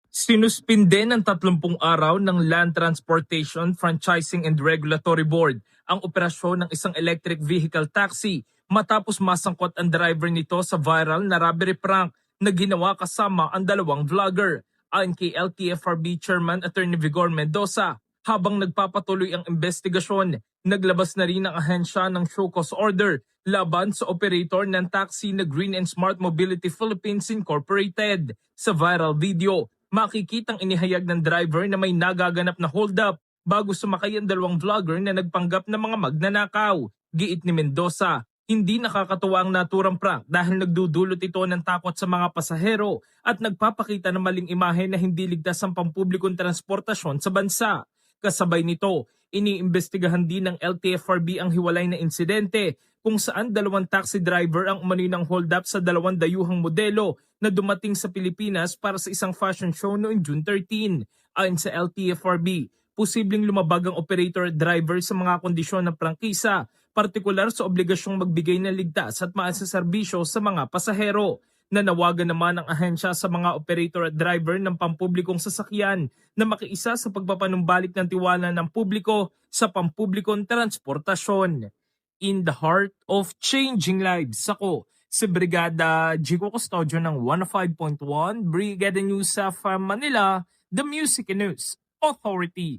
Sinuspinde ng 30 araw ng Land Transportation Franchising and Regulatory Board ang operasyon ng isang electric vehicle taxi matapos masangkot ang driver nito sa viral na robbery prank na ginawa kasama ang dalawang vlogger. Ayon kay LTFRB Chairman Attorney Vigor Mendoza, habang nagpapatuloy ang investigasyon, naglabas na rin ang ahensya ng show cause order laban sa operator ng taxi na Green and Smart Mobility Philippines Incorporated. Sa viral video, makikitang inihayag ng driver na may nagaganap na hold-up bago sumakay ang dalawang vlogger na nagpanggap na mga magnanakaw. Giit ni Mendoza, hindi nakakatuwa ang naturang prank dahil nagdudulot ito ng takot sa mga pasahero at nagpapakita ng maling imahe na hindi ligtas ang pampublikong transportasyon sa bansa. Kasabay nito, iniimbestigahan din ng LTFRB ang hiwalay na insidente kung saan dalawang taxi driver ang umano'y ng hold up sa dalawang dayuhang modelo na dumating sa Pilipinas para sa isang fashion show noong June 13. Ayon sa LTFRB, posibleng lumabag ang operator at driver sa mga kondisyon ng prangkisa, partikular sa obligasyong magbigay ng ligtas at maayos na serbisyo sa mga pasahero. Nanawagan naman ang ahensya sa mga operator at driver ng pampublikong sasakyan na makiisa sa pagpapanumbalik ng tiwala ng publiko sa pampublikong transportasyon. In the heart of changing lives, ako si Brigada Jigo Custodio ng 105.1 Brigada News sa Manila, the Music and News Authority.